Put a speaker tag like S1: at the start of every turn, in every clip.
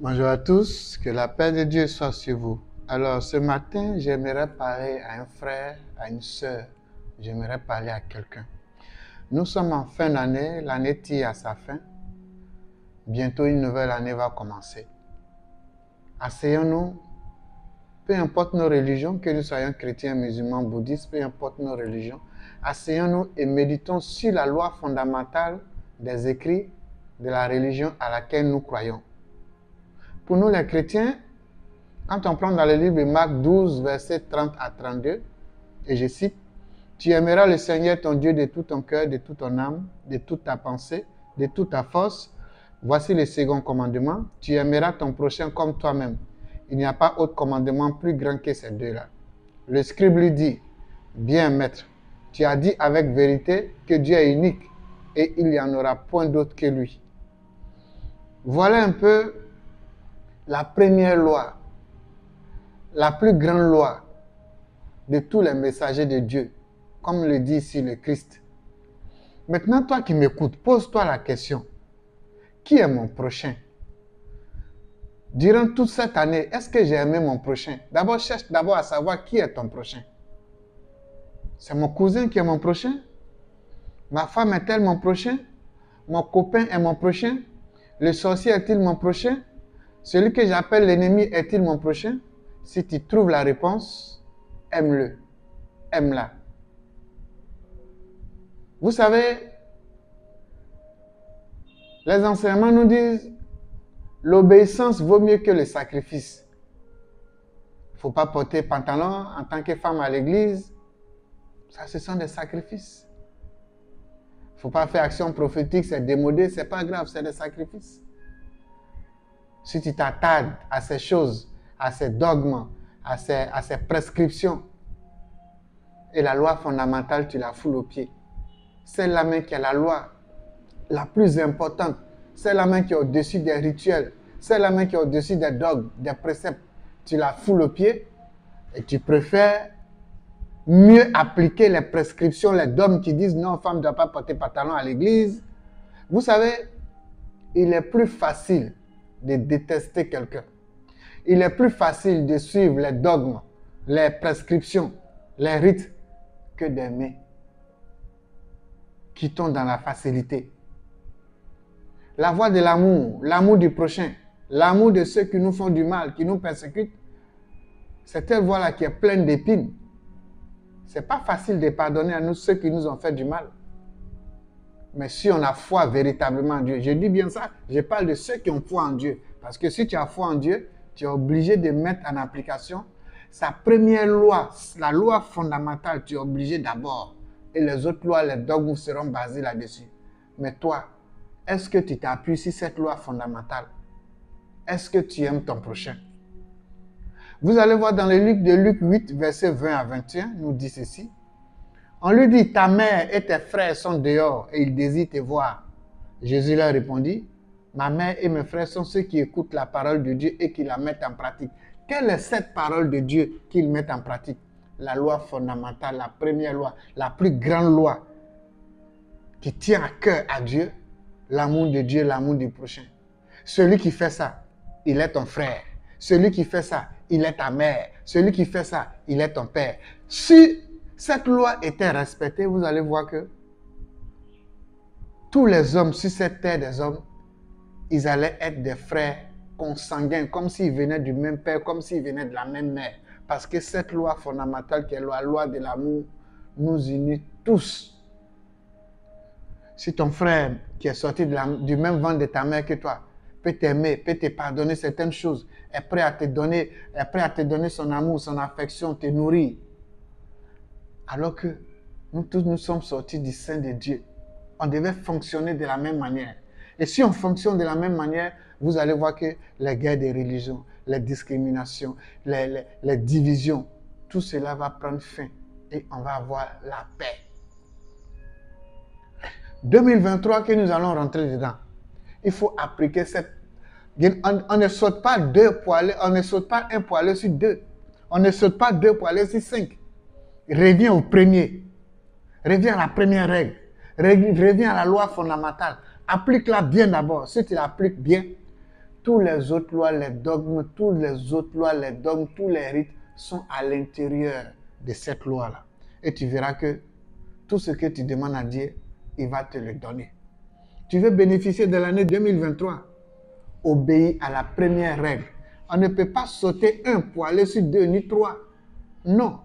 S1: Bonjour à tous, que la paix de Dieu soit sur vous. Alors ce matin, j'aimerais parler à un frère, à une sœur, j'aimerais parler à quelqu'un. Nous sommes en fin d'année, l'année tire à sa fin. Bientôt une nouvelle année va commencer. Asseyons-nous, peu importe nos religions, que nous soyons chrétiens, musulmans, bouddhistes, peu importe nos religions, asseyons-nous et méditons sur la loi fondamentale des écrits de la religion à laquelle nous croyons. Pour nous les chrétiens, quand on prend dans le livre de Marc 12, versets 30 à 32, et je cite, « Tu aimeras le Seigneur ton Dieu de tout ton cœur, de toute ton âme, de toute ta pensée, de toute ta force. Voici le second commandement, tu aimeras ton prochain comme toi-même. Il n'y a pas autre commandement plus grand que ces deux-là. » Le scribe lui dit, « Bien, maître, tu as dit avec vérité que Dieu est unique et il n'y en aura point d'autre que lui. » Voilà un peu la première loi, la plus grande loi de tous les messagers de Dieu, comme le dit ici le Christ. Maintenant, toi qui m'écoutes, pose-toi la question, qui est mon prochain? Durant toute cette année, est-ce que j'ai aimé mon prochain? D'abord, cherche d'abord à savoir qui est ton prochain. C'est mon cousin qui est mon prochain? Ma femme est-elle mon prochain? Mon copain est mon prochain? Le sorcier est-il mon prochain? Celui que j'appelle l'ennemi est-il mon prochain? Si tu trouves la réponse, aime-le, aime-la. Vous savez, les enseignements nous disent l'obéissance vaut mieux que le sacrifice. Il ne faut pas porter pantalon en tant que femme à l'église. Ça, ce sont des sacrifices. Il ne faut pas faire action prophétique, c'est démodé, ce n'est pas grave, c'est des sacrifices. Si tu t'attardes à ces choses, à ces dogmes, à ces prescriptions, et la loi fondamentale, tu la foules aux pieds. Celle-là même qui est la loi la plus importante, celle-là même qui est au-dessus des rituels, celle-là même qui est au-dessus des dogmes, des préceptes, tu la foules aux pieds et tu préfères mieux appliquer les prescriptions, les dogmes qui disent non, femme ne doit pas porter pantalon à l'église. Vous savez, il est plus facile de détester quelqu'un. Il est plus facile de suivre les dogmes, les prescriptions, les rites que d'aimer. Quittons dans la facilité. La voie de l'amour, l'amour du prochain, l'amour de ceux qui nous font du mal, qui nous persécutent, c'est cette voie-là qui est pleine d'épines. Ce n'est pas facile de pardonner à nous ceux qui nous ont fait du mal. Mais si on a foi véritablement en Dieu, je dis bien ça, je parle de ceux qui ont foi en Dieu. Parce que si tu as foi en Dieu, tu es obligé de mettre en application sa première loi, la loi fondamentale, tu es obligé d'abord. Et les autres lois, les dogmes seront basés là-dessus. Mais toi, est-ce que tu t'appuies sur cette loi fondamentale? Est-ce que tu aimes ton prochain? Vous allez voir dans le livre de Luc 8, versets 20 à 21, nous dit ceci. On lui dit, ta mère et tes frères sont dehors et ils désirent te voir. Jésus leur répondit, ma mère et mes frères sont ceux qui écoutent la parole de Dieu et qui la mettent en pratique. Quelle est cette parole de Dieu qu'ils mettent en pratique? La loi fondamentale, la première loi, la plus grande loi qui tient à cœur à Dieu, l'amour de Dieu, l'amour du prochain. Celui qui fait ça, il est ton frère. Celui qui fait ça, il est ta mère. Celui qui fait ça, il est ton père. Si cette loi était respectée, vous allez voir que tous les hommes sur cette terre des hommes, ils allaient être des frères consanguins, comme s'ils venaient du même père, comme s'ils venaient de la même mère. Parce que cette loi fondamentale qui est la loi de l'amour nous unit tous. Si ton frère qui est sorti du même ventre de ta mère que toi peut t'aimer, peut te pardonner certaines choses, est prêt à te donner son amour, son affection, te nourrir. Alors que nous tous nous sommes sortis du sein de Dieu. On devait fonctionner de la même manière. Et si on fonctionne de la même manière, vous allez voir que les guerres des religions, les discriminations, les divisions, tout cela va prendre fin et on va avoir la paix. 2023 que nous allons rentrer dedans, il faut appliquer cette... On ne saute pas deux poilets, on ne saute pas un poilet sur deux. On ne saute pas deux poilets sur 5. Reviens au premier. Reviens à la première règle. Reviens à la loi fondamentale. Applique-la bien d'abord. Si tu l'appliques bien, Tous les autres lois, les dogmes, tous les autres lois, les dogmes, tous les rites sont à l'intérieur de cette loi-là. Et tu verras que tout ce que tu demandes à Dieu, il va te le donner. Tu veux bénéficier de l'année 2023? Obéis à la première règle. On ne peut pas sauter un pour aller sur deux ni trois. Non.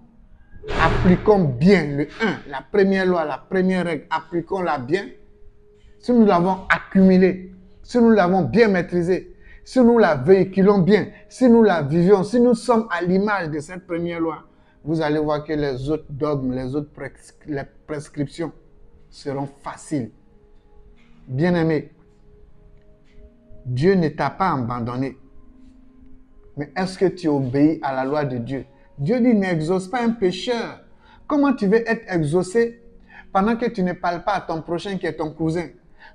S1: Appliquons bien le 1, la première loi, la première règle. Appliquons-la bien. Si nous l'avons accumulée, si nous l'avons bien maîtrisée, si nous la véhiculons bien, si nous la vivions, si nous sommes à l'image de cette première loi, vous allez voir que les autres dogmes, les autres prescriptions seront faciles. Bien-aimé, Dieu ne t'a pas abandonné. Mais est-ce que tu obéis à la loi de Dieu? Dieu dit, n'exauce pas un pécheur. Comment tu veux être exaucé pendant que tu ne parles pas à ton prochain qui est ton cousin?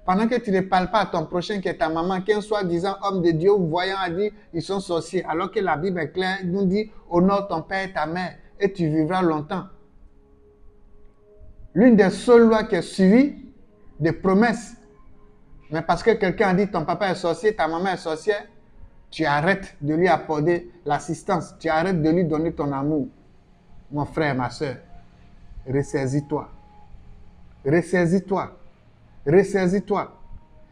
S1: Pendant que tu ne parles pas à ton prochain qui est ta maman, qu'un soi-disant homme de Dieu voyant a dit, ils sont sorciers. Alors que la Bible est claire, il nous dit, honore ton père et ta mère et tu vivras longtemps. L'une des seules lois qui est suivie, des promesses. Mais parce que quelqu'un a dit, ton papa est sorcier, ta maman est sorcière, tu arrêtes de lui accorder l'assistance. Tu arrêtes de lui donner ton amour. Mon frère, ma soeur, ressaisis-toi. Ressaisis-toi. Ressaisis-toi.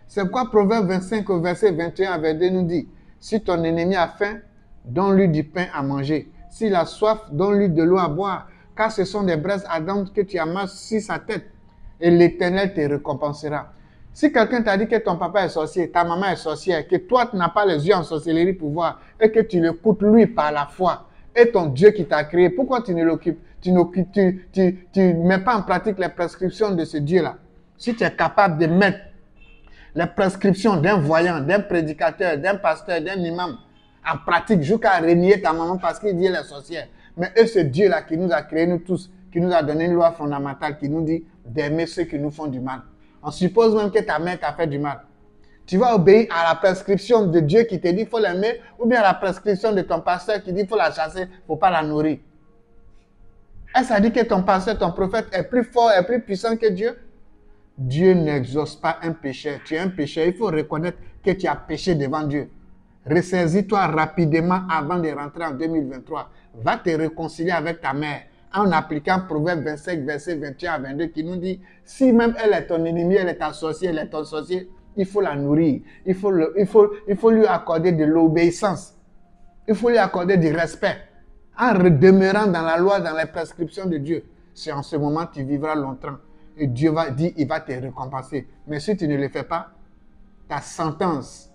S1: C'est pourquoi Proverbe 25 au verset 21 à 22 nous dit, si ton ennemi a faim, donne-lui du pain à manger. S'il a soif, donne-lui de l'eau à boire. Car ce sont des braises ardentes que tu amasses sur sa tête. Et l'Éternel te récompensera. Si quelqu'un t'a dit que ton papa est sorcier, ta maman est sorcière, que toi tu n'as pas les yeux en sorcellerie pour voir, et que tu l'écoutes lui par la foi, et ton Dieu qui t'a créé, pourquoi tu ne l'occupes, tu mets pas en pratique les prescriptions de ce Dieu-là? Si tu es capable de mettre les prescriptions d'un voyant, d'un prédicateur, d'un pasteur, d'un imam en pratique jusqu'à renier ta maman parce qu'il dit elle est sorcière. Mais eux, ce Dieu-là qui nous a créés, nous tous, qui nous a donné une loi fondamentale qui nous dit d'aimer ceux qui nous font du mal. On suppose même que ta mère t'a fait du mal. Tu vas obéir à la prescription de Dieu qui te dit qu'il faut l'aimer ou bien à la prescription de ton pasteur qui dit qu'il faut la chasser, il ne faut pas la nourrir. Est-ce que ça dit que ton pasteur, ton prophète est plus fort, est plus puissant que Dieu? Dieu n'exauce pas un pécheur. Tu es un pécheur, il faut reconnaître que tu as péché devant Dieu. Ressaisis-toi rapidement avant de rentrer en 2023. Va te réconcilier avec ta mère en appliquant Proverbe 25, verset 21 à 22 qui nous dit, si même elle est ton ennemi, elle est ta sorcière, elle est ton sorcier, il faut la nourrir. Il faut lui accorder de l'obéissance. Il faut lui accorder du respect. En demeurant dans la loi, dans les prescriptions de Dieu. C'est en ce moment que tu vivras longtemps. Et Dieu va dire, il va te récompenser. Mais si tu ne le fais pas, ta sentence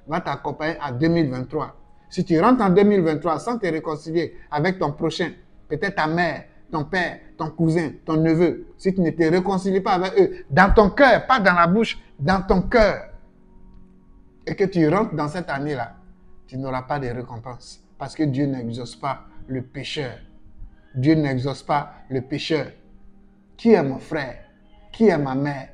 S1: va t'accompagner à 2023. Si tu rentres en 2023 sans te réconcilier avec ton prochain, peut-être ta mère, ton père, ton cousin, ton neveu, si tu ne te réconcilies pas avec eux, dans ton cœur, pas dans la bouche, dans ton cœur, et que tu rentres dans cette année-là, tu n'auras pas de récompense. Parce que Dieu n'exauce pas le pécheur. Dieu n'exauce pas le pécheur. Qui est mon frère? Qui est ma mère?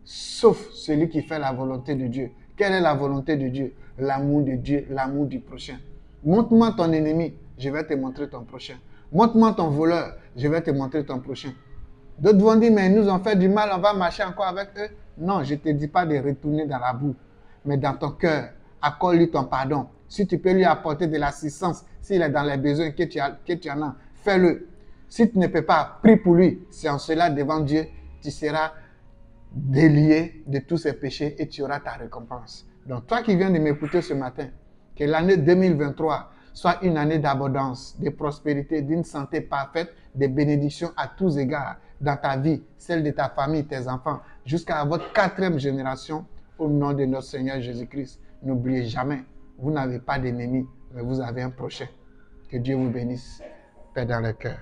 S1: Sauf celui qui fait la volonté de Dieu. Quelle est la volonté de Dieu? L'amour de Dieu, l'amour du prochain. Montre-moi ton ennemi, je vais te montrer ton prochain. Montre-moi ton voleur, je vais te montrer ton prochain. D'autres vont dire, mais ils nous ont fait du mal, on va marcher encore avec eux. Non, je ne te dis pas de retourner dans la boue. Mais dans ton cœur, accorde-lui ton pardon. Si tu peux lui apporter de l'assistance, s'il est dans les besoins que tu en as, fais-le. Si tu ne peux pas, prie pour lui. C'est en cela, devant Dieu, tu seras délié de tous ses péchés et tu auras ta récompense. Donc, toi qui viens de m'écouter ce matin, que l'année 2023 soit une année d'abondance, de prospérité, d'une santé parfaite, de bénédictions à tous égards dans ta vie, celle de ta famille, tes enfants, jusqu'à votre 4e génération, au nom de notre Seigneur Jésus-Christ. N'oubliez jamais, vous n'avez pas d'ennemi, mais vous avez un prochain. Que Dieu vous bénisse, Père dans le cœur.